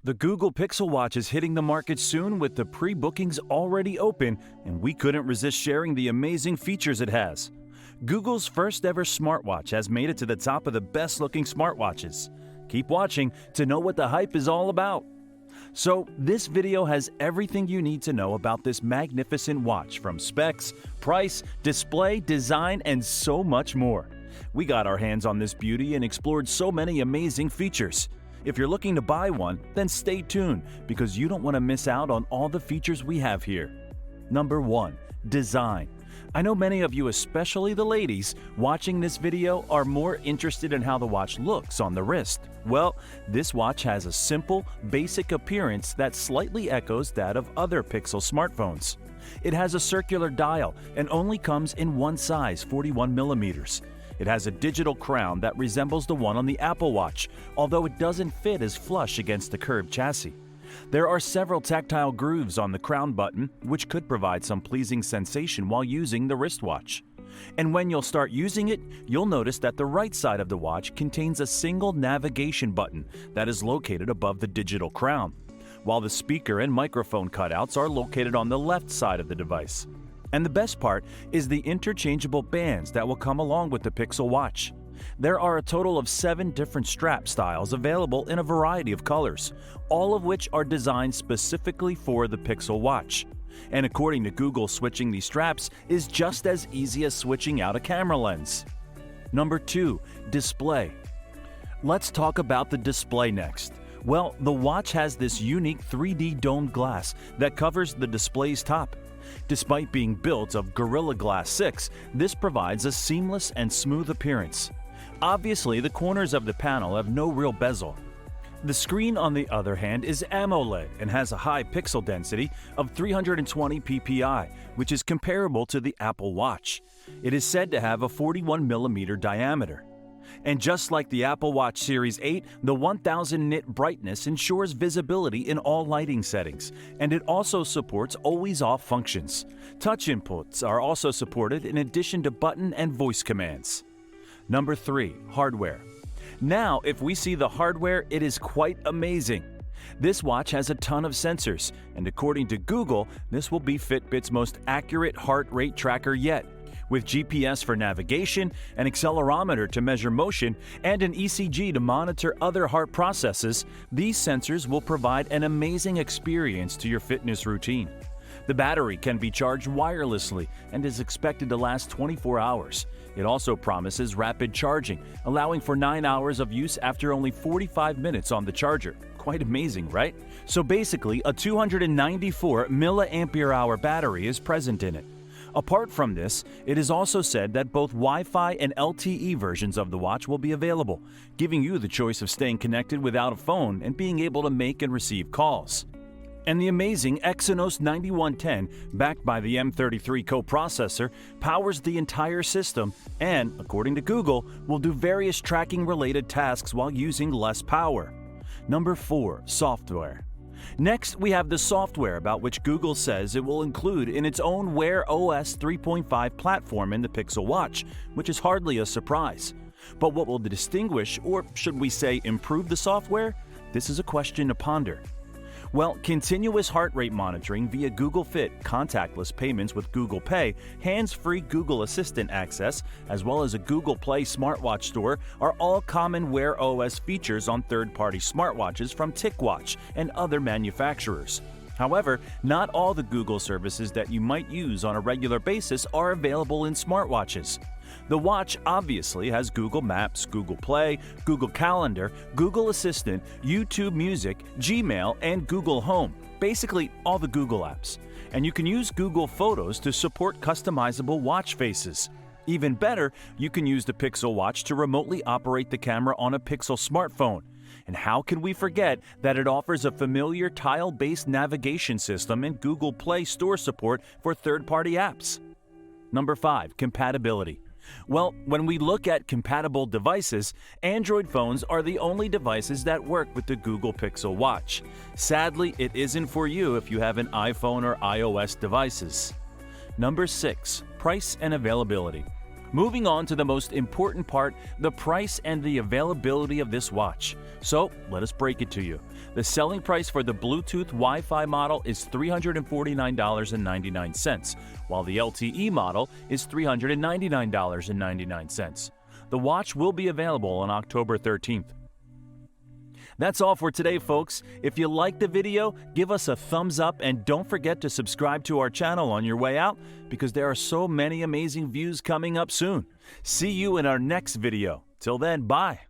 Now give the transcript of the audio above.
The Google Pixel Watch is hitting the market soon with the pre-bookings already open, and we couldn't resist sharing the amazing features it has. Google's first ever smartwatch has made it to the top of the best looking smartwatches. Keep watching to know what the hype is all about. So, this video has everything you need to know about this magnificent watch, from specs, price, display, design, and so much more. We got our hands on this beauty and explored so many amazing features. If you're looking to buy one, then stay tuned because you don't want to miss out on all the features we have here. Number 1. Design. I know many of you, especially the ladies, watching this video are more interested in how the watch looks on the wrist. Well, this watch has a simple, basic appearance that slightly echoes that of other Pixel smartphones. It has a circular dial and only comes in one size, 41mm. It has a digital crown that resembles the one on the Apple Watch, although it doesn't fit as flush against the curved chassis. There are several tactile grooves on the crown button, which could provide some pleasing sensation while using the wristwatch. And when you'll start using it, you'll notice that the right side of the watch contains a single navigation button that is located above the digital crown, while the speaker and microphone cutouts are located on the left side of the device. And the best part is the interchangeable bands that will come along with the Pixel Watch. There are a total of 7 different strap styles available in a variety of colors, all of which are designed specifically for the Pixel Watch. And according to Google, switching these straps is just as easy as switching out a camera lens. Number 2. Display. Let's talk about the display next. Well, the watch has this unique 3D domed glass that covers the display's top. Despite being built of Gorilla Glass 6, this provides a seamless and smooth appearance. Obviously, the corners of the panel have no real bezel. The screen, on the other hand, is AMOLED and has a high pixel density of 320 ppi, which is comparable to the Apple Watch. It is said to have a 41mm diameter. And just like the Apple Watch Series 8, the 1000 nit brightness ensures visibility in all lighting settings, and it also supports always-off functions. Touch inputs are also supported in addition to button and voice commands. Number 3. Hardware. Now, if we see the hardware, it is quite amazing. This watch has a ton of sensors, and according to Google, this will be Fitbit's most accurate heart rate tracker yet. With GPS for navigation, an accelerometer to measure motion, and an ECG to monitor other heart processes, these sensors will provide an amazing experience to your fitness routine. The battery can be charged wirelessly and is expected to last 24 hours. It also promises rapid charging, allowing for 9 hours of use after only 45 minutes on the charger. Quite amazing, right? So basically, a 294 mAh battery is present in it. Apart from this, it is also said that both Wi-Fi and LTE versions of the watch will be available, giving you the choice of staying connected without a phone and being able to make and receive calls. And the amazing Exynos 9110, backed by the M33 coprocessor, powers the entire system and, according to Google, will do various tracking-related tasks while using less power. Number 4. Software. Next, we have the software, about which Google says it will include in its own Wear OS 3.5 platform in the Pixel Watch, which is hardly a surprise. But what will distinguish, or should we say improve, the software? This is a question to ponder. Well, continuous heart rate monitoring via Google Fit, contactless payments with Google Pay, hands-free Google Assistant access, as well as a Google Play smartwatch store are all common Wear OS features on third-party smartwatches from TicWatch and other manufacturers. However, not all the Google services that you might use on a regular basis are available in smartwatches. The watch obviously has Google Maps, Google Play, Google Calendar, Google Assistant, YouTube Music, Gmail, and Google Home, basically all the Google apps. And you can use Google Photos to support customizable watch faces. Even better, you can use the Pixel Watch to remotely operate the camera on a Pixel smartphone. And how can we forget that it offers a familiar tile-based navigation system and Google Play Store support for third-party apps? Number 5. Compatibility. Well, when we look at compatible devices, Android phones are the only devices that work with the Google Pixel Watch. Sadly, it isn't for you if you have an iPhone or iOS devices. Number 6. Price and availability. Moving on to the most important part, the price and the availability of this watch. So, let us break it to you. The selling price for the Bluetooth Wi-Fi model is $349.99, while the LTE model is $399.99. The watch will be available on October 13th. That's all for today, folks. If you liked the video, give us a thumbs up and don't forget to subscribe to our channel on your way out because there are so many amazing views coming up soon. See you in our next video. Till then, bye.